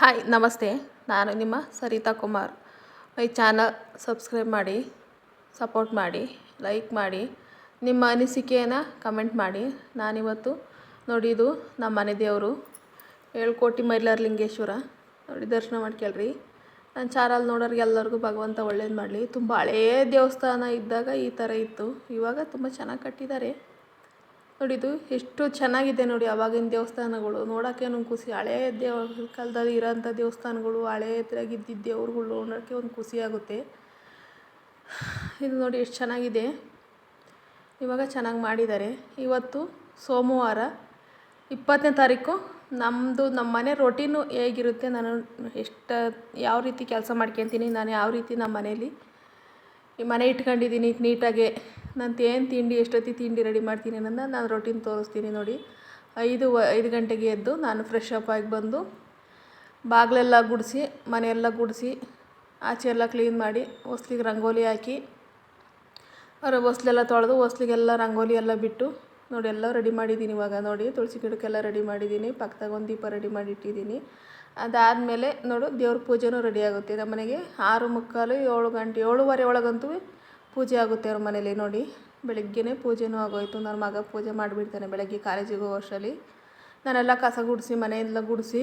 Hi ನಮಸ್ತೆ. ನಾನು ನಿಮ್ಮ ಸರಿತಾ ಕುಮಾರ್. ಈ ಚಾನಲ್ ಸಬ್ಸ್ಕ್ರೈಬ್ ಮಾಡಿ, ಸಪೋರ್ಟ್ ಮಾಡಿ, ಲೈಕ್ ಮಾಡಿ, ನಿಮ್ಮ ಅನಿಸಿಕೆಯನ್ನು ಕಮೆಂಟ್ ಮಾಡಿ. ನಾನಿವತ್ತು ನೋಡಿ, ಇದು ನಮ್ಮ ಮನೆ ದೇವರು 7 ಕೋಟಿ ಮೈಲಾರಲಿಂಗೇಶ್ವರ. ನೋಡಿ, ದರ್ಶನ ಮಾಡ್ಕೊಳ್ರಿ. ನನ್ನ ಚಾನಲ್ ನೋಡೋರಿಗೆ ಎಲ್ಲರಿಗೂ ಭಗವಂತ ಒಳ್ಳೇದು ಮಾಡಲಿ. ತುಂಬ ಹಳೆಯ ದೇವಸ್ಥಾನ ಇದ್ದಾಗ ಈ ಥರ ಇತ್ತು, ಇವಾಗ ತುಂಬ ಚೆನ್ನಾಗಿ ಕಟ್ಟಿದ್ದಾರೆ. ನೋಡಿ, ಇದು ಎಷ್ಟು ಚೆನ್ನಾಗಿದೆ ನೋಡಿ. ಆವಾಗಿನ ದೇವಸ್ಥಾನಗಳು ನೋಡೋಕ್ಕೆ ಒಂದು ಖುಷಿ. ಹಳೆಯ ಕಾಲದಲ್ಲಿ ಇರೋಂಥ ದೇವಸ್ಥಾನಗಳು, ಹಳೆಯದಾಗಿದ್ದ ದೇವ್ರುಗಳು ನೋಡೋಕ್ಕೆ ಒಂದು ಖುಷಿ ಆಗುತ್ತೆ. ಇದು ನೋಡಿ ಎಷ್ಟು ಚೆನ್ನಾಗಿದೆ. ಇವಾಗ ಚೆನ್ನಾಗಿ ಮಾಡಿದ್ದಾರೆ. ಇವತ್ತು ಸೋಮವಾರ 20ನೇ ತಾರೀಕು. ನಮ್ಮ ಮನೆ ರೊಟೀನು ಹೇಗಿರುತ್ತೆ, ನಾನು ಯಾವ ರೀತಿ ಕೆಲಸ ಮಾಡ್ಕೊತೀನಿ, ನಾನು ಯಾವ ರೀತಿ ನಮ್ಮ ಮನೇಲಿ ಈ ಮನೆ ಇಟ್ಕೊಂಡಿದ್ದೀನಿ ನೀಟಾಗೆ, ನಾನು ಏನು ತಿಂಡಿ ಎಷ್ಟೊತ್ತಿಗೆ ತಿಂಡಿ ರೆಡಿ ಮಾಡ್ತೀನಿ ಅನ್ನೋದನ್ನ ನಾನು ರೊಟೀನ್ ತೋರಿಸ್ತೀನಿ. ನೋಡಿ, 5 ಗಂಟೆಗೆ ಎದ್ದು ನಾನು ಫ್ರೆಶ್ ಅಪ್ ಆಗಿ ಬಂದು ಬಾಗಿಲೆಲ್ಲ ಗುಡಿಸಿ, ಮನೆಯೆಲ್ಲ ಗುಡಿಸಿ, ಆಚೆ ಎಲ್ಲ ಕ್ಲೀನ್ ಮಾಡಿ, ಹೊಸ್ಲಿಗೆ ರಂಗೋಲಿ ಹಾಕಿ, ಹೊಸ್ಲೆಲ್ಲ ತೊಳೆದು ಹೊಸ್ಲಿಗೆಲ್ಲ ರಂಗೋಲಿ ಎಲ್ಲ ಬಿಟ್ಟು ನೋಡಿ ಎಲ್ಲ ರೆಡಿ ಮಾಡಿದ್ದೀನಿ. ಇವಾಗ ನೋಡಿ, ತುಳಸಿ ಗಿಡಕ್ಕೆಲ್ಲ ರೆಡಿ ಮಾಡಿದ್ದೀನಿ. ಪಕ್ಕದಾಗ ಒಂದು ದೀಪ ರೆಡಿ ಮಾಡಿ ಇಟ್ಟಿದ್ದೀನಿ. ಅದಾದಮೇಲೆ ನೋಡು, ದೇವ್ರ ಪೂಜೆನೂ ರೆಡಿ ಆಗುತ್ತೆ. ನಮ್ಮ ಮನೆಗೆ 6:45 7 ಗಂಟೆ 7:15 ಒಳಗಂತೂ ಪೂಜೆ ಆಗುತ್ತೆ ಅವ್ರ ಮನೇಲಿ. ನೋಡಿ, ಬೆಳಗ್ಗೆನೇ ಪೂಜೆನೂ ಆಗೋಯ್ತು. ನನ್ನ ಮಗ ಪೂಜೆ ಮಾಡಿಬಿಡ್ತಾನೆ ಬೆಳಗ್ಗೆ ಕಾಲೇಜಿಗೆ ಹೋಗೋ ಅಷ್ಟರಲ್ಲಿ. ನಾನೆಲ್ಲ ಕಸ ಗುಡಿಸಿ, ಮನೆಯೆಲ್ಲ ಗುಡಿಸಿ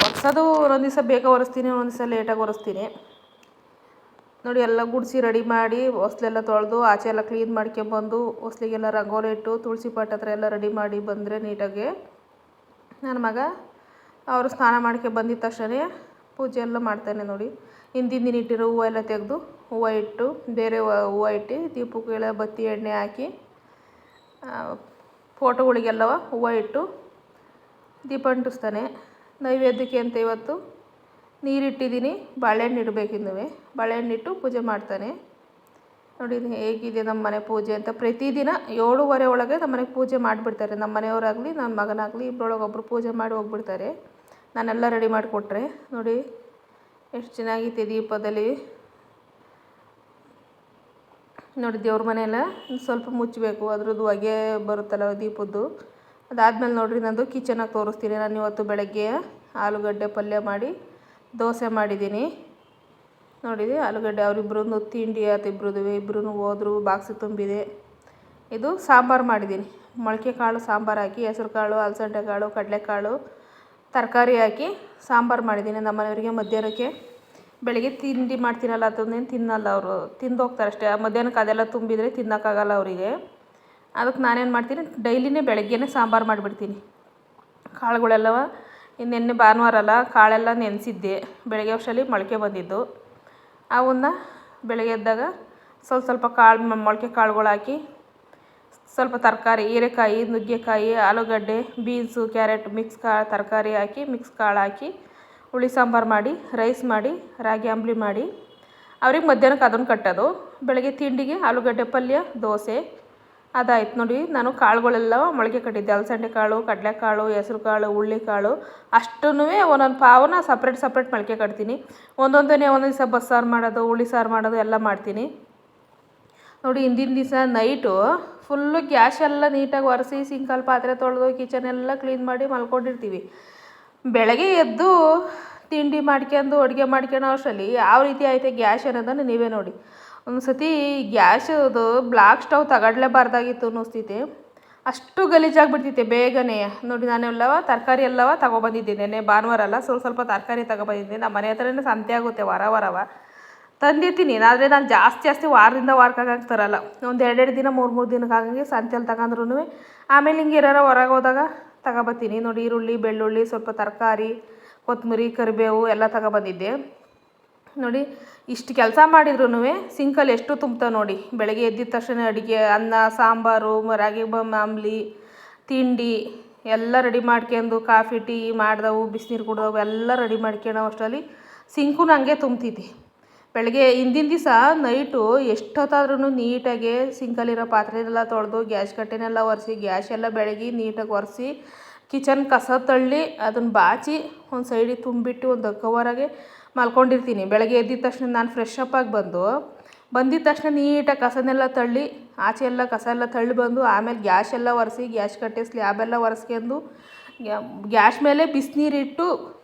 ಒರೆಸೋದು ಒಂದೊಂದು ದಿವಸ ಬೇಗ ಒರೆಸ್ತೀನಿ, ಒಂದೊಂದು ದಿವಸ ಲೇಟಾಗಿ ಒರೆಸ್ತೀನಿ. ನೋಡಿ, ಎಲ್ಲ ಗುಡಿಸಿ ರೆಡಿ ಮಾಡಿ ಹೊಸ್ಲೆಲ್ಲ ತೊಳೆದು ಆಚೆ ಎಲ್ಲ ಕ್ಲೀನ್ ಮಾಡ್ಕೊಂಬಂದು ಹೊಸ್ಲಿಗೆಲ್ಲ ರಂಗೋಲಿ ಇಟ್ಟು ತುಳಸಿ ಪಾಟ್ ಹತ್ರ ಎಲ್ಲ ರೆಡಿ ಮಾಡಿ ಬಂದರೆ ನೀಟಾಗಿ ನನ್ನ ಮಗ ಅವರು ಸ್ನಾನ ಬಂದಿದ್ದ ತಕ್ಷಣ ಪೂಜೆ ಎಲ್ಲ ಮಾಡ್ತಾನೆ. ನೋಡಿ, ಹಿಂದಿನ ದಿನ ಇಟ್ಟಿರೋ ಹೂವು ಎಲ್ಲ ತೆಗೆದು ಹೂವು ಇಟ್ಟು, ಬೇರೆ ಹೂವು ಇಟ್ಟು ದೀಪಕ್ಕೆಲ್ಲ ಬತ್ತಿ ಎಣ್ಣೆ ಹಾಕಿ, ಫೋಟೋಗಳಿಗೆಲ್ಲವ ಹೂವು ಇಟ್ಟು ದೀಪ ಅಂಟಿಸ್ತಾನೆ. ನೈವೇದ್ಯಕ್ಕೆ ಅಂತ ಇವತ್ತು ನೀರಿಟ್ಟಿದ್ದೀನಿ, ಬಾಳೆಹಣ್ಣು ಇಡಬೇಕಿನ್ನುವೆ. ಬಾಳೆಹಣ್ಣಿಟ್ಟು ಪೂಜೆ ಮಾಡ್ತಾನೆ. ನೋಡಿ ಹೇಗಿದೆ ನಮ್ಮ ಮನೆ ಪೂಜೆ ಅಂತ. ಪ್ರತಿದಿನ 7:15 ಒಳಗೆ ನಮ್ಮ ಮನೆಗೆ ಪೂಜೆ ಮಾಡಿಬಿಡ್ತಾರೆ. ನಮ್ಮ ಮನೆಯವರಾಗಲಿ ನನ್ನ ಮಗನಾಗಲಿ ಇಬ್ಬರೊಳಗೊಬ್ಬರು ಪೂಜೆ ಮಾಡಿ ಹೋಗ್ಬಿಡ್ತಾರೆ, ನಾನೆಲ್ಲ ರೆಡಿ ಮಾಡಿಕೊಟ್ರೆ. ನೋಡಿ ಎಷ್ಟು ಚೆನ್ನಾಗಿದೆ ದೀಪದಲ್ಲಿ. ನೋಡಿ, ದೇವ್ರ ಮನೆಯೆಲ್ಲ ಸ್ವಲ್ಪ ಮುಚ್ಚಬೇಕು, ಅದ್ರದ್ದು ಹೊಗೆ ಬರುತ್ತಲ್ಲ ದೀಪದ್ದು. ಅದಾದಮೇಲೆ ನೋಡಿರಿ, ನಂದು ಕಿಚನಾಗಿ ತೋರಿಸ್ತೀನಿ. ನಾನು ಇವತ್ತು ಬೆಳಗ್ಗೆ ಆಲೂಗಡ್ಡೆ ಪಲ್ಯ ಮಾಡಿ ದೋಸೆ ಮಾಡಿದ್ದೀನಿ. ನೋಡಿದೆ ಆಲೂಗಡ್ಡೆ ಅವರಿಬ್ಬರನ್ನು ತಿಂಡಿ ಆಯ್ತು, ಇಬ್ಬರೂ ಹೋದ್ರು, ಬಾಕ್ಸ್ ತುಂಬಿದೆ. ಇದು ಸಾಂಬಾರು ಮಾಡಿದ್ದೀನಿ. ಮೊಳಕೆ ಕಾಳು ಸಾಂಬಾರು ಹಾಕಿ, ಹೆಸರು ಕಾಳು, ಅಲಸಂದೆ ಕಾಳು, ಕಡಲೆಕಾಳು, ತರಕಾರಿ ಹಾಕಿ ಸಾಂಬಾರು ಮಾಡಿದ್ದೀನಿ. ನಮ್ಮ ಮನೆಯವರಿಗೆ ಮಧ್ಯಾಹ್ನಕ್ಕೆ. ಬೆಳಗ್ಗೆ ತಿಂಡಿ ಮಾಡ್ತೀನಲ್ಲ, ಅದನ್ನೇನು ತಿನ್ನಲ್ಲ ಅವರು, ತಿಂದು ಹೋಗ್ತಾರೆ ಅಷ್ಟೇ. ಮಧ್ಯಾಹ್ನಕ್ಕೆ ಅದೆಲ್ಲ ತುಂಬಿದರೆ ತಿನ್ನೋಕ್ಕಾಗಲ್ಲ ಅವರಿಗೆ. ಅದಕ್ಕೆ ನಾನೇನು ಮಾಡ್ತೀನಿ, ಡೈಲಿನೇ ಬೆಳಗ್ಗೆನೇ ಸಾಂಬಾರು ಮಾಡಿಬಿಡ್ತೀನಿ. ಕಾಳುಗಳೆಲ್ಲವ ನಿನ್ನೆ ಭಾನುವಾರ ಅಲ್ಲ, ಕಾಳೆಲ್ಲ ನೆನೆಸಿದ್ದೆ. ಬೆಳಗ್ಗೆ ವರ್ಷದಲ್ಲಿ ಮೊಳಕೆ ಬಂದಿದ್ದು, ಅವನ್ನ ಬೆಳಗ್ಗೆ ಎದ್ದಾಗ ಸ್ವಲ್ಪ ಕಾಳು, ಮೊಳಕೆ ಕಾಳುಗಳು ಹಾಕಿ, ಸ್ವಲ್ಪ ತರಕಾರಿ, ಹೀರೆಕಾಯಿ, ನುಗ್ಗೆಕಾಯಿ, ಆಲೂಗಡ್ಡೆ, ಬೀನ್ಸು, ಕ್ಯಾರೆಟ್ ಮಿಕ್ಸ್ ತರಕಾರಿ ಹಾಕಿ, ಮಿಕ್ಸ್ ಕಾಳು ಹಾಕಿ ಹುಳಿ ಸಾಂಬಾರು ಮಾಡಿ, ರೈಸ್ ಮಾಡಿ, ರಾಗಿ ಅಂಬಲಿ ಮಾಡಿ ಅವ್ರಿಗೆ ಮಧ್ಯಾಹ್ನಕ್ಕೆ ಅದನ್ನು ಕಟ್ಟೋದು. ಬೆಳಗ್ಗೆ ತಿಂಡಿಗೆ ಆಲೂಗಡ್ಡೆ ಪಲ್ಯ, ದೋಸೆ ಅದಾಯ್ತು. ನೋಡಿ, ನಾನು ಕಾಳುಗಳೆಲ್ಲ ಮೊಳಕೆ ಕಟ್ಟಿದ್ದೆ. ಅಲಸಂದೆ ಕಾಳು, ಕಡಲೆಕಾಳು, ಹೆಸರು ಕಾಳು, ಹುಳ್ಳಿಕಾಳು ಅಷ್ಟನ್ನೂ ಒಂದೊಂದು ಪಾವನ್ನ ಸಪ್ರೇಟ್ ಮೊಳಕೆ ಕಟ್ತೀನಿ. ಒಂದೊಂದನೇ ಒಂದೊಂದು ದಿವಸ ಬಸ್ಸಾರು ಮಾಡೋದು, ಹುಳಿ ಸಾರು ಮಾಡೋದು ಎಲ್ಲ ಮಾಡ್ತೀನಿ. ನೋಡಿ, ಹಿಂದಿನ ದಿವಸ ನೈಟು ಫುಲ್ಲು ಗ್ಯಾಸ್ ಎಲ್ಲ ನೀಟಾಗಿ ಒರೆಸಿ, ಸಿಂಕಲ್ಲಿ ಪಾತ್ರೆ ತೊಳೆದು ಕಿಚನ್ ಎಲ್ಲ ಕ್ಲೀನ್ ಮಾಡಿ ಮಲ್ಕೊಂಡಿರ್ತೀವಿ. ಬೆಳಗ್ಗೆ ಎದ್ದು ತಿಂಡಿ ಮಾಡ್ಕೊಂಡು ಅಡುಗೆ ಮಾಡ್ಕೊಳ್ಳೋ ಅಷ್ಟರಲ್ಲಿ ಯಾವ ರೀತಿ ಐತೆ ಗ್ಯಾಸ್ ಅನ್ನೋದನ್ನು ನೀವೇ ನೋಡಿ. ಒಂದು ಸತಿ ಗ್ಯಾಸದು ಬ್ಲಾಕ್ ಸ್ಟವ್ ತಗೊಳ್ಳೇಬಾರ್ದಾಗಿತ್ತು ಅನ್ನಿಸ್ತೈತೆ, ಅಷ್ಟು ಗಲೀಜಾಗಿಬಿಡ್ತೈತೆ ಬೇಗನೆ. ನೋಡಿ, ನಾನೆಲ್ಲವ ತರಕಾರಿ ಎಲ್ಲವ ತೊಗೊಬಂದಿದ್ದೀನಿ. ನೆನ್ನೆ ಭಾನುವಾರ ಅಲ್ಲ, ಸ್ವಲ್ಪ ತರಕಾರಿ ತೊಗೊಬಂದಿದ್ದೀನಿ. ನಮ್ಮ ಮನೆ ಹತ್ರನೇ ಸಂತೆ ಆಗುತ್ತೆ, ವಾರವ ತಂದಿರ್ತೀನಿ. ಆದರೆ ನಾನು ಜಾಸ್ತಿ ವಾರದಿಂದ ವಾರಕ್ಕಾಗಂಗೆ ತರಲ್ಲ. ಒಂದು 2 ದಿನ 3 ದಿನಕ್ಕೆ ಆಗಂಗೆ ಸಂತೆಯಲ್ಲಿ ತಗೊಂಡ್ರು ಆಮೇಲೆ ಹಿಂಗೆ ಇರೋರ ಹೊರಗೆ ಹೋದಾಗ ತಗೊಬತ್ತೀನಿ. ನೋಡಿ, ಈರುಳ್ಳಿ, ಬೆಳ್ಳುಳ್ಳಿ, ಸ್ವಲ್ಪ ತರಕಾರಿ, ಕೊತ್ತಂಬರಿ, ಕರಿಬೇವು ಎಲ್ಲ ತಗೊಬಂದಿದ್ದೆ. ನೋಡಿ, ಇಷ್ಟು ಕೆಲಸ ಮಾಡಿದ್ರೂ ಸಿಂಕಲ್ಲಿ ಎಷ್ಟು ತುಂಬ್ತಾವೆ ನೋಡಿ. ಬೆಳಗ್ಗೆ ಎದ್ದಿದ ತಕ್ಷಣ ಅಡುಗೆ, ಅನ್ನ, ಸಾಂಬಾರು, ರಾಗಿ ಮಾಮೂಲಿ ತಿಂಡಿ ಎಲ್ಲ ರೆಡಿ ಮಾಡ್ಕೊಂಡು, ಕಾಫಿ ಟೀ ಮಾಡ್ದವು, ಬಿಸಿನೀರು ಕುಡ್ದವು ಎಲ್ಲ ರೆಡಿ ಮಾಡ್ಕೊಳ್ಳೋ ಅಷ್ಟರಲ್ಲಿ ಸಿಂಕು ಹಂಗೆ ತುಂಬ್ತೈತಿ. ಬೆಳಗ್ಗೆ ಹಿಂದಿನ ದಿವಸ ನೈಟು ಎಷ್ಟೊತ್ತಾದ್ರೂ ನೀಟಾಗಿ ಸಿಂಕಲ್ಲಿರೋ ಪಾತ್ರೆನೆಲ್ಲ ತೊಳೆದು, ಗ್ಯಾಸ್ ಕಟ್ಟೆನೆಲ್ಲ ಒರೆಸಿ, ಗ್ಯಾಸ್ ಎಲ್ಲ ಬೆಳಗ್ಗೆ ನೀಟಾಗಿ ಒರೆಸಿ, ಕಿಚನ್ ಕಸ ತಳ್ಳಿ ಅದನ್ನು ಬಾಚಿ ಒಂದು ಸೈಡಿಗೆ ತುಂಬಿಟ್ಟು ಒಂದು ಕವರಾಗೆ ಮಲ್ಕೊಂಡಿರ್ತೀನಿ. ಬೆಳಗ್ಗೆ ಎದ್ದಿದ ತಕ್ಷಣ ನಾನು ಫ್ರೆಶ್ ಅಪ್ ಆಗಿ ಬಂದಿದ್ದ ತಕ್ಷಣ ನೀಟಾಗಿ ಕಸನೆಲ್ಲ ತಳ್ಳಿ, ಆಚೆ ಎಲ್ಲ ಕಸ ಎಲ್ಲ ತಳ್ಳಿ ಬಂದು, ಆಮೇಲೆ ಗ್ಯಾಸ್ ಎಲ್ಲ ಒರೆಸಿ, ಗ್ಯಾಸ್ ಕಟ್ಟೆ ಸ್ಲ್ಯಾಬೆಲ್ಲ ಒರೆಸ್ಕೊಂಡು ಗ್ಯಾಸ್ ಮೇಲೆ ಬಿಸಿನೀರಿಟ್ಟು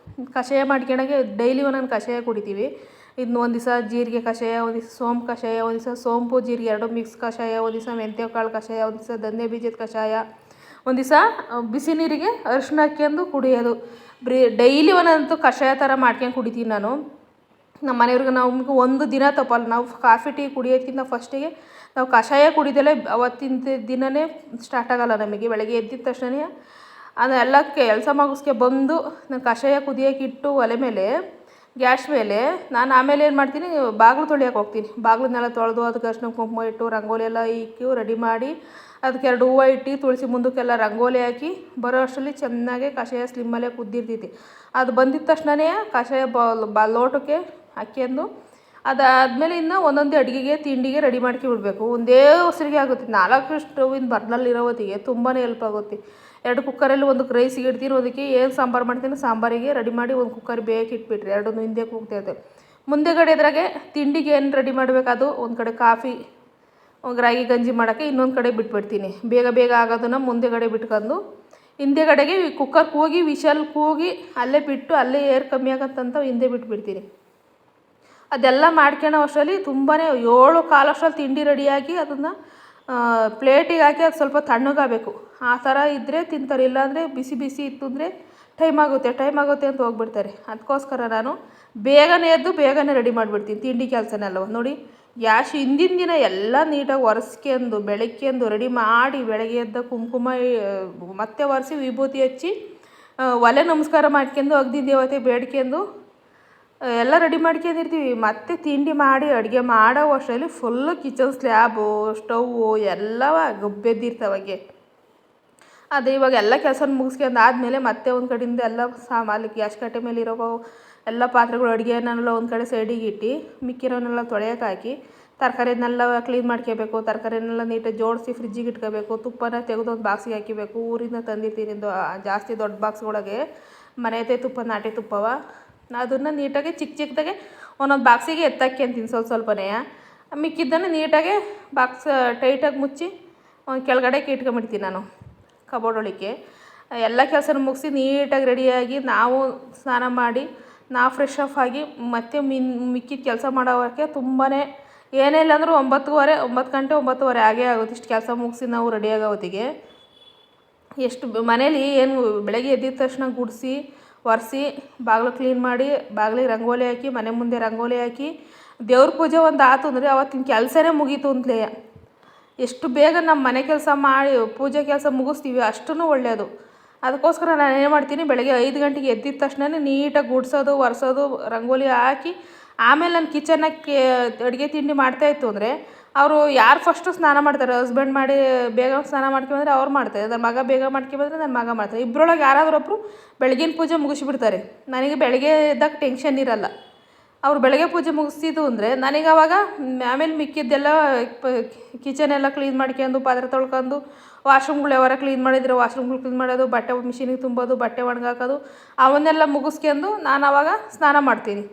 ಕಷಾಯ ಮಾಡ್ಕೊಳಗೆ ಡೈಲಿ ಒಂದೊಂದು ಕಷಾಯ ಕುಡಿತೀವಿ. ಇನ್ನು ಒಂದು ದಿವಸ ಜೀರಿಗೆ ಕಷಾಯ, ಒಂದು ದಿವಸ ಸೋಂಪು ಕಷಾಯ, ಒಂದು ದಿವಸ ಸೋಂಪು ಜೀರಿಗೆ ಎರಡು ಮಿಕ್ಸ್ ಕಷಾಯ, ಒಂದು ದಿವಸ ಮೆಂತ್ಯ ಕಾಳು ಕಷಾಯ, ಒಂದು ದಿವಸ ಧನ್ಯ ಬೀಜದ ಕಷಾಯ, ಒಂದು ದಿವಸ ಬಿಸಿ ನೀರಿಗೆ ಅರಿಶಿನ ಹಾಕ್ಕೊಂಡು ಕುಡಿಯೋದು. ಡೈಲಿ ಒಂದೊಂದು ಕಷಾಯ ಥರ ಮಾಡ್ಕೊಂಡು ಕುಡಿತೀನಿ ನಾನು. ನಮ್ಮ ಮನೆಯವ್ರಿಗೆ ನಮ್ಗೆ ಒಂದು ದಿನ ತಪ್ಪಲ್ಲ. ನಾವು ಕಾಫಿ ಟೀ ಕುಡಿಯೋದಕ್ಕಿಂತ ಫಸ್ಟಿಗೆ ನಾವು ಕಷಾಯ ಕುಡಿದಲೇ ಅವತ್ತಿನ ದಿನವೇ ಸ್ಟಾರ್ಟ್ ಆಗೋಲ್ಲ ನಮಗೆ. ಬೆಳಗ್ಗೆ ಎದ್ದಿದ ತಕ್ಷಣ ಅದೆಲ್ಲ ಕೆಲಸ ಮುಗಿಸ್ಕೆ ಬಂದು ನಾನು ಕಷಾಯ ಕುದಿಯೋಕೆ ಇಟ್ಟು ಒಲೆ ಮೇಲೆ ಗ್ಯಾಸ್ ಮೇಲೆ ನಾನು ಆಮೇಲೆ ಏನು ಮಾಡ್ತೀನಿ, ಬಾಗಿಲು ತೊಳಿಯೋಕೆ ಹೋಗ್ತೀನಿ. ಬಾಗಿಲನ್ನೆಲ್ಲ ತೊಳೆದು ಅದಕ್ಕೆ ಅರಿಶಿನ ಕುಂಕುಮ ಇಟ್ಟು ರಂಗೋಲಿ ಎಲ್ಲ ಇಕ್ಕಿ ರೆಡಿ ಮಾಡಿ ಅದಕ್ಕೆ 2 ಹೂವು ಇಟ್ಟು ತುಳಸಿ ಮುಂದಕ್ಕೆಲ್ಲ ರಂಗೋಲಿ ಹಾಕಿ ಬರೋ ಅಷ್ಟರಲ್ಲಿ ಚೆನ್ನಾಗಿ ಕಷಾಯ ಸ್ಲಿಮ್ಮಲ್ಲೇ ಕುದ್ದಿರ್ತೈತಿ. ಅದು ಬಂದಿದ್ದ ತಕ್ಷಣವೇ ಕಷಾಯ ಲೋಟಕ್ಕೆ ಹಾಕ್ಯಂಡು ಅದಾದಮೇಲೆ ಇನ್ನು ಒಂದೊಂದೇ ಅಡುಗೆಗೆ ತಿಂಡಿಗೆ ರೆಡಿ ಮಾಡ್ಕೊಂಡ್ಬಿಡ್ಬೇಕು. ಒಂದೇ ಉಸಿರಿಗೆ ಆಗುತ್ತೆ. 4 ಸ್ಟವಿನ ಬರ್ನಲ್ಲಿ ಹೊತ್ತಿಗೆ ತುಂಬಾ ಹೆಲ್ಪ್ ಆಗುತ್ತೆ. 2 ಕುಕ್ಕರಲ್ಲಿ ಒಂದಕ್ಕೆ ರೈಸಿಗೆ ಇಡ್ತೀನಿ, ಅದಕ್ಕೆ ಏನು ಸಾಂಬಾರು ಮಾಡ್ತೀನಿ ಸಾಂಬಾರಿಗೆ ರೆಡಿ ಮಾಡಿ ಒಂದು ಕುಕ್ಕರ್ ಬೇಯಕ್ಕೆ ಇಟ್ಬಿಟ್ರಿ. 2 ಹಿಂದೆ ಕೂಗ್ತೈತೆ. ಮುಂದೆಗಡೆ ಇದ್ರಾಗೆ ತಿಂಡಿಗೆ ಏನು ರೆಡಿ ಮಾಡಬೇಕು, ಅದು ಒಂದು ಕಡೆ ಕಾಫಿ ರಾಗಿ ಗಂಜಿ ಮಾಡೋಕ್ಕೆ ಇನ್ನೊಂದು ಕಡೆ ಬಿಟ್ಬಿಡ್ತೀನಿ. ಬೇಗ ಬೇಗ ಆಗೋದನ್ನು ಮುಂದೆಗಡೆ ಬಿಟ್ಕೊಂಡು ಹಿಂದೆಗಡೆಗೆ ಕುಕ್ಕರ್ ಕೂಗಿ ವಿಶಲ್ ಕೂಗಿ ಅಲ್ಲೇ ಬಿಟ್ಟು ಅಲ್ಲೇ ಏರ್ ಕಮ್ಮಿ ಆಗತ್ತಂತ ಹಿಂದೆ ಬಿಟ್ಬಿಡ್ತೀನಿ. ಅದೆಲ್ಲ ಮಾಡ್ಕೊಳ್ಳೋ ಅಷ್ಟರಲ್ಲಿ ತುಂಬಾ 7:15 ಅಷ್ಟರಲ್ಲಿ ತಿಂಡಿ ರೆಡಿಯಾಗಿ ಅದನ್ನು ಪ್ಲೇಟಿಗೆ ಹಾಕಿ ಅದು ಸ್ವಲ್ಪ ತಣ್ಣಗಾಗಬೇಕು. ಆ ಥರ ಇದ್ದರೆ ತಿಂತಾರೆ. ಇಲ್ಲಾಂದರೆ ಬಿಸಿ ಬಿಸಿ ಇತ್ತು ಅಂದರೆ ಟೈಮ್ ಆಗುತ್ತೆ ಅಂತ ಹೋಗ್ಬಿಡ್ತಾರೆ. ಅದಕ್ಕೋಸ್ಕರ ನಾನು ಬೇಗನೆ ಎದ್ದು ಬೇಗನೆ ರೆಡಿ ಮಾಡಿಬಿಡ್ತೀನಿ ತಿಂಡಿ ಕೆಲಸನೆಲ್ಲ. ನೋಡಿ, ಗ್ಯಾಸ್ ಹಿಂದಿನ ದಿನ ಎಲ್ಲ ನೀಟಾಗಿ ಒರೆಸ್ಕೊಂಡು ಬೆಳಗ್ಗೆಂದು ರೆಡಿ ಮಾಡಿ ಬೆಳಗ್ಗೆ ಎದ್ದ ಕುಂಕುಮ ಮತ್ತೆ ಒರೆಸಿ ವಿಭೂತಿ ಹಚ್ಚಿ ಒಲೆ ನಮಸ್ಕಾರ ಮಾಡ್ಕೊಂಡು ಅಗ್ದಿ ದೇವತೆ ಬೇಡ್ಕೊಂಡು ಎಲ್ಲ ರೆಡಿ ಮಾಡ್ಕೊಂಡಿರ್ತೀವಿ. ಮತ್ತೆ ತಿಂಡಿ ಮಾಡಿ ಅಡುಗೆ ಮಾಡೋ ಅಷ್ಟರಲ್ಲಿ ಫುಲ್ಲು ಕಿಚನ್ ಸ್ಲ್ಯಾಬು ಸ್ಟವ್ವು ಎಲ್ಲವ ಗಬ್ಬೆದ್ದಿರ್ತಾವಾಗೆ. ಅದೇ ಇವಾಗ ಎಲ್ಲ ಕೆಲಸ ಮುಗಿಸ್ಕೊಂಡು ಆದಮೇಲೆ ಮತ್ತೆ ಒಂದು ಕಡೆಯಿಂದ ಎಲ್ಲ ಸಾಮಾನು ಗ್ಯಾಸ್ ಕಟ್ಟೆ ಮೇಲೆ ಇರೋ ಎಲ್ಲ ಪಾತ್ರೆಗಳು ಅಡುಗೆನೆಲ್ಲ ಒಂದು ಕಡೆ ಸೈಡಿಗೆ ಇಟ್ಟು ಮಿಕ್ಕಿರೋನೆಲ್ಲ ತೊಳೆಯೋಕೆ ಹಾಕಿ ತರಕಾರಿನೆಲ್ಲ ಕ್ಲೀನ್ ಮಾಡ್ಕೋಬೇಕು. ತರಕಾರಿನೆಲ್ಲ ನೀಟಾಗಿ ಜೋಡಿಸಿ ಫ್ರಿಜ್ಜಿಗೆ ಇಟ್ಕೋಬೇಕು. ತುಪ್ಪನ ತೆಗೆದು ಒಂದು ಬಾಕ್ಸಿಗೆ ಹಾಕಿಬೇಕು. ಊರಿಂದ ತಂದಿರ್ತೀನಿ ಜಾಸ್ತಿ ದೊಡ್ಡ ಬಾಕ್ಸ್ಗಳಿಗೆ, ಮನೆಯದೇ ತುಪ್ಪ ನಾಟಿ ತುಪ್ಪವ. ಅದನ್ನು ನೀಟಾಗಿ ಚಿಕ್ಕದಾಗೆ ಒಂದೊಂದು ಬಾಕ್ಸಿಗೆ ಎತ್ತಾಕ್ಯಂತೀನಿ ಸ್ವಲ್ಪನೇ. ಮಿಕ್ಕಿದ್ದನ್ನು ನೀಟಾಗಿ ಬಾಕ್ಸ್ ಟೈಟಾಗಿ ಮುಚ್ಚಿ ಒಂದು ಕೆಳಗಡೆಗೆ ಇಟ್ಕೊಂಬಿಡ್ತೀನಿ ನಾನು ಕಬೋರ್ಡ್ ಒಳಗೆ. ಎಲ್ಲ ಕೆಲಸನ ಮುಗಿಸಿ ನೀಟಾಗಿ ರೆಡಿಯಾಗಿ ನಾವು ಸ್ನಾನ ಮಾಡಿ ನಾವು ಫ್ರೆಶ್ ಆಫ್ ಆಗಿ ಮತ್ತೆ ಮಿಕ್ಕಿದ ಕೆಲಸ ಮಾಡೋಕ್ಕೆ ತುಂಬಾ ಏನೇ ಇಲ್ಲ ಅಂದರೂ 9 ಗಂಟೆ 9:15 ಆಗೇ ಆಗುತ್ತೆ. ಇಷ್ಟು ಕೆಲಸ ಮುಗಿಸಿ ನಾವು ರೆಡಿಯಾಗೋ ಹೊತ್ತಿಗೆ ಎಷ್ಟು ಮನೇಲಿ ಏನು ಬೆಳಗ್ಗೆ ಎದ್ದಿದ ತಕ್ಷಣ ಗುಡಿಸಿ ಒರೆಸಿ ಬಾಗಿಲು ಕ್ಲೀನ್ ಮಾಡಿ ಬಾಗಿಲಿಗೆ ರಂಗೋಲಿ ಹಾಕಿ ಮನೆ ಮುಂದೆ ರಂಗೋಲಿ ಹಾಕಿ ದೇವ್ರ ಪೂಜೆ ಒಂದು ಆಯ್ತು ಅಂದರೆ ಅವತ್ತಿನ ಕೆಲಸನೇ ಮುಗೀತು ಅಂತಲೇ. ಎಷ್ಟು ಬೇಗ ನಮ್ಮ ಮನೆ ಕೆಲಸ ಮಾಡಿ ಪೂಜೆ ಕೆಲಸ ಮುಗಿಸ್ತೀವಿ ಅಷ್ಟೂ ಒಳ್ಳೆಯದು. ಅದಕ್ಕೋಸ್ಕರ ನಾನು ಏನು ಮಾಡ್ತೀನಿ, ಬೆಳಗ್ಗೆ 5 ಗಂಟೆಗೆ ಎದ್ದಿದ ತಕ್ಷಣ ನೀಟಾಗಿ ಗುಡಿಸೋದು ಒರೆಸೋದು ರಂಗೋಲಿ ಹಾಕಿ ಆಮೇಲೆ ನಾನು ಕಿಚನಕ್ಕೆ ಅಡುಗೆ ತಿಂಡಿ ಮಾಡ್ತಾಯಿತ್ತು ಅಂದರೆ ಅವರು ಯಾರು ಫಸ್ಟು ಸ್ನಾನ ಮಾಡ್ತಾರೆ, ಹಸ್ಬೆಂಡ್ ಮಾಡಿ ಬೇಗ ಸ್ನಾನ ಮಾಡ್ಕೊಂಬಂದರೆ ಅವ್ರು ಮಾಡ್ತಾರೆ, ನನ್ನ ಮಗ ಬೇಗ ಮಾಡ್ಕೊಂಬಂದರೆ ನನ್ನ ಮಗ ಮಾಡ್ತಾರೆ. ಇಬ್ಬರೊಳಗೆ ಯಾರಾದರೂ ಒಬ್ಬರು ಬೆಳಗಿನ ಪೂಜೆ ಮುಗಿಸ್ಬಿಡ್ತಾರೆ. ನನಗೆ ಬೆಳಗ್ಗೆ ಎದ್ದಾಗ ಟೆನ್ಷನ್ ಇರಲ್ಲ. ಅವ್ರು ಬೆಳಗ್ಗೆ ಪೂಜೆ ಮುಗಿಸ್ತಿದ್ದು ಅಂದರೆ ನನಗೆ ಆವಾಗ ಆಮೇಲೆ ಮಿಕ್ಕಿದ್ದೆಲ್ಲ ಕಿಚನೆಲ್ಲ ಕ್ಲೀನ್ ಮಾಡ್ಕೊಂಡು ಪಾತ್ರೆ ತೊಳ್ಕೊಂಡು ವಾಶ್ರೂಮ್ಗಳು ಯಾವಾರ ಕ್ಲೀನ್ ಮಾಡಿದರೆ ವಾಶ್ರೂಮ್ಗಳು ಕ್ಲೀನ್ ಮಾಡೋದು, ಬಟ್ಟೆ ಮಿಷಿನಿಗೆ ತುಂಬೋದು, ಬಟ್ಟೆ ಒಣಗಾಕೋದು ಅವನ್ನೆಲ್ಲ ಮುಗಿಸ್ಕೊಂಡು ನಾನು ಆವಾಗ ಸ್ನಾನ ಮಾಡ್ತೀನಿ.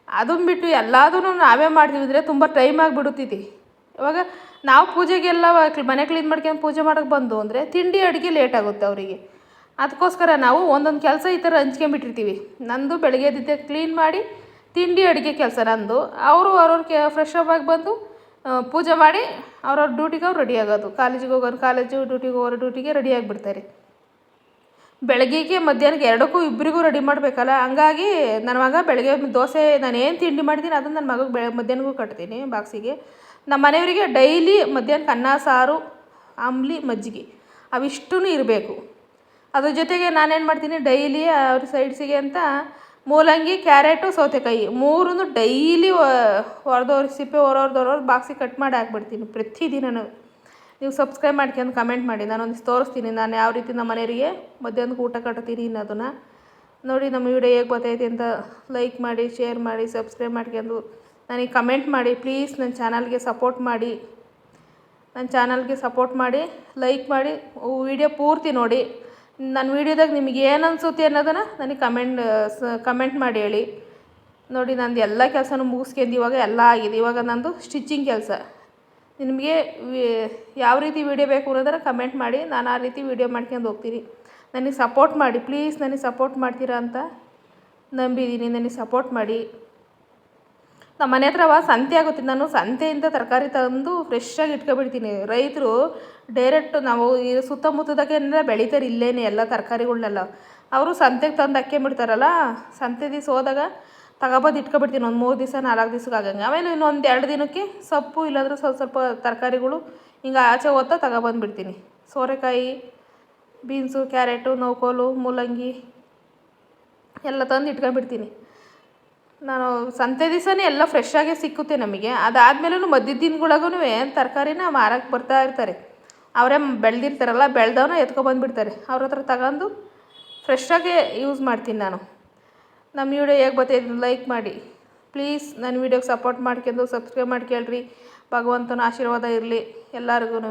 ಅದನ್ನು ಬಿಟ್ಟು ಎಲ್ಲದೂ ನಾವೇ ಮಾಡ್ತೀವಿ ಅಂದರೆ ತುಂಬ ಟೈಮ್ ಆಗಿಬಿಡುತ್ತೈತಿ. ಇವಾಗ ನಾವು ಪೂಜೆಗೆಲ್ಲ ಮನೆ ಕ್ಲೀನ್ ಮಾಡ್ಕೊಂಡು ಪೂಜೆ ಮಾಡೋಕ್ಕೆ ಬಂದು ಅಂದರೆ ತಿಂಡಿ ಅಡುಗೆ ಲೇಟ್ ಆಗುತ್ತೆ ಅವರಿಗೆ. ಅದಕ್ಕೋಸ್ಕರ ನಾವು ಒಂದೊಂದು ಕೆಲಸ ಈ ಥರ ಹಂಚ್ಕೊಂಬಿಟ್ಟಿರ್ತೀವಿ. ನಂದು ಬೆಳಗ್ಗೆ ಎದ್ದಿದ್ದೆ ಕ್ಲೀನ್ ಮಾಡಿ ತಿಂಡಿ ಅಡುಗೆ ಕೆಲಸ ನಂದು, ಅವ್ರವ್ರ ಫ್ರೆಶ್ ಅಪ್ ಆಗಿ ಬಂದು ಪೂಜೆ ಮಾಡಿ ಅವ್ರವ್ರ ಡ್ಯೂಟಿಗೆ ಅವ್ರು ರೆಡಿ ಆಗೋದು. ಕಾಲೇಜಿಗೆ ಹೋಗೋರು ಕಾಲೇಜು, ಡ್ಯೂಟಿಗೆ ಹೋಗೋರು ಡ್ಯೂಟಿಗೆ ರೆಡಿ ಆಗಿಬಿಡ್ತಾರೆ. ಬೆಳಗ್ಗೆಗೆ ಮಧ್ಯಾಹ್ನಕ್ಕೆ ಎರಡಕ್ಕೂ ಇಬ್ಬರಿಗೂ ರೆಡಿ ಮಾಡಬೇಕಲ್ಲ. ಹಂಗಾಗಿ ನನ್ನ ಮಗ ಬೆಳಗ್ಗೆ ದೋಸೆ ನಾನು ಏನು ತಿಂಡಿ ಮಾಡ್ತೀನಿ ಅದನ್ನು ನನ್ನ ಮಗಗೆ ಮಧ್ಯಾಹ್ನಕ್ಕೂ ಕಟ್ತೀನಿ ಬಾಕ್ಸಿಗೆ. ನಮ್ಮ ಮನೆಯವರಿಗೆ ಡೈಲಿ ಮಧ್ಯಾಹ್ನಕ್ಕೆ ಅನ್ನ ಸಾರು ಆಮ್ಲಿ ಮಜ್ಜಿಗೆ ಅವಿಷ್ಟೂ ಇರಬೇಕು. ಅದ್ರ ಜೊತೆಗೆ ನಾನೇನು ಮಾಡ್ತೀನಿ, ಡೈಲಿ ಅವ್ರ ಸೈಡ್ಸಿಗೆ ಅಂತ ಮೂಲಂಗಿ, ಕ್ಯಾರೆಟು, ಸೌತೆಕಾಯಿ 3 ಡೈಲಿ ಹೊರದವ್ರ ಸಿಪ್ಪೆ ಹೊರವ್ರದವ್ರ ಬಾಕ್ಸಿಗೆ ಕಟ್ ಮಾಡಿ ಹಾಕ್ಬಿಡ್ತೀನಿ ಪ್ರತಿದಿನವೂ. ನೀವು ಸಬ್ಸ್ಕ್ರೈಬ್ ಮಾಡ್ಕೊಂಡು ಕಮೆಂಟ್ ಮಾಡಿ, ನಾನೊಂದಿಷ್ಟು ತೋರಿಸ್ತೀನಿ ನಾನು ಯಾವ ರೀತಿ ನಮ್ಮ ಮನೆಯವರಿಗೆ ಮಧ್ಯಾಹ್ನಕ್ಕೆ ಊಟ ಕಟ್ತೀನಿ ಅನ್ನೋದನ್ನು. ನೋಡಿ ನಮ್ಮ ವಿಡಿಯೋ ಹೇಗೆ ಗೊತ್ತೈತೆ ಅಂತ ಲೈಕ್ ಮಾಡಿ, ಶೇರ್ ಮಾಡಿ, ಸಬ್ಸ್ಕ್ರೈಬ್ ಮಾಡ್ಕೊಂಡು ನನಗೆ ಕಮೆಂಟ್ ಮಾಡಿ. ಪ್ಲೀಸ್ ನನ್ನ ಚಾನಲ್ಗೆ ಸಪೋರ್ಟ್ ಮಾಡಿ ಲೈಕ್ ಮಾಡಿ ವಿಡಿಯೋ ಪೂರ್ತಿ ನೋಡಿ. ನನ್ನ ವೀಡಿಯೋದಾಗ ನಿಮಗೆ ಏನು ಅನಿಸುತ್ತೆ ಅನ್ನೋದನ್ನು ನನಗೆ ಕಮೆಂಟ್ ಮಾಡಿ ಹೇಳಿ. ನೋಡಿ ನಂದು ಎಲ್ಲ ಕೆಲಸನೂ ಮುಗಿಸ್ಕೊಂಡು ಇವಾಗ ಎಲ್ಲ ಆಗಿದೆ. ಇವಾಗ ನಂದು ಸ್ಟಿಚಿಂಗ್ ಕೆಲಸ. ನಿಮಗೆ ಯಾವ ರೀತಿ ವೀಡಿಯೋ ಬೇಕು ಅನ್ನೋದನ್ನು ಕಮೆಂಟ್ ಮಾಡಿ, ನಾನು ಆ ರೀತಿ ವೀಡಿಯೋ ಮಾಡ್ಕೊಂಡು ಹೋಗ್ತೀನಿ. ನನಗೆ ಸಪೋರ್ಟ್ ಮಾಡಿ ಪ್ಲೀಸ್. ನನಗೆ ಸಪೋರ್ಟ್ ಮಾಡ್ತೀರಾ ಅಂತ ನಂಬಿದ್ದೀನಿ, ನನಗೆ ಸಪೋರ್ಟ್ ಮಾಡಿ. ನಮ್ಮ ಮನೆ ಹತ್ರವ ಸಂತೆ ಆಗುತ್ತೆ, ನಾನು ಸಂತೆಯಿಂದ ತರಕಾರಿ ತಂದು ಫ್ರೆಶ್ಶಾಗಿ ಇಟ್ಕೊಬಿಡ್ತೀನಿ. ರೈತರು ಡೈರೆಕ್ಟ್ ನಾವು ಈ ಸುತ್ತಮುತ್ತದಾಗೆಲ್ಲ ಬೆಳಿತಾರೆ ಇಲ್ಲೇನೆ ಎಲ್ಲ ತರಕಾರಿಗಳ್ನೆಲ್ಲ. ಅವರು ಸಂತೆಗೆ ತಂದು ಹಾಕ್ಕೊಂಬಿಡ್ತಾರಲ್ಲ, ಸಂತೆ ದಿವಸ ಹೋದಾಗ ತಗೊಬಂದು ಇಟ್ಕೊಬಿಡ್ತೀನಿ ಒಂದು 3 ದಿವಸ 4 ದಿವ್ಸಕ್ಕೆ ಆಗಂಗೆ. ಆಮೇಲೆ ಇನ್ನೊಂದು 2 ದಿನಕ್ಕೆ ಸೊಪ್ಪು ಇಲ್ಲಾಂದ್ರೆ ಸ್ವಲ್ಪ ತರಕಾರಿಗಳು ಹಿಂಗೆ ಆಚೆ ಹೋಗ್ತಾ ತಗೊಬಂದುಬಿಡ್ತೀನಿ. ಸೋರೆಕಾಯಿ, ಬೀನ್ಸು, ಕ್ಯಾರೆಟು, ನೌಕೋಲು, ಮೂಲಂಗಿ ಎಲ್ಲ ತಂದು ಇಟ್ಕೊಂಡ್ಬಿಡ್ತೀನಿ. ನಾನು ಸಂತೆ ದಿವಸನೇ ಎಲ್ಲ ಫ್ರೆಶ್ಶಾಗೇ ಸಿಕ್ಕುತ್ತೆ ನಮಗೆ. ಅದಾದಮೇಲೂ ಮಧ್ಯದ ದಿನಗಳಿಗೂ ತರಕಾರಿನ ಮಾರಕ್ಕೆ ಬರ್ತಾ ಇರ್ತಾರೆ. ಅವರೇ ಬೆಳೆದಿರ್ತಾರಲ್ಲ, ಬೆಳೆದವನ್ನ ಎತ್ಕೊಬಂದುಬಿಡ್ತಾರೆ. ಅವ್ರ ಹತ್ರ ತಗೊಂಡು ಫ್ರೆಶ್ಶಾಗೇ ಯೂಸ್ ಮಾಡ್ತೀನಿ ನಾನು. ನಮ್ಮ ವಿಡಿಯೋ ಹೇಗೆ ಬರ್ತಾಯಿದ್ದು ಲೈಕ್ ಮಾಡಿ ಪ್ಲೀಸ್. ನನ್ನ ವಿಡಿಯೋಗೆ ಸಪೋರ್ಟ್ ಮಾಡ್ಕೊಂಡು ಸಬ್ಸ್ಕ್ರೈಬ್ ಮಾಡ್ಕೊಳ್ರಿ. ಭಗವಂತನ ಆಶೀರ್ವಾದ ಇರಲಿ ಎಲ್ಲರಿಗೂ.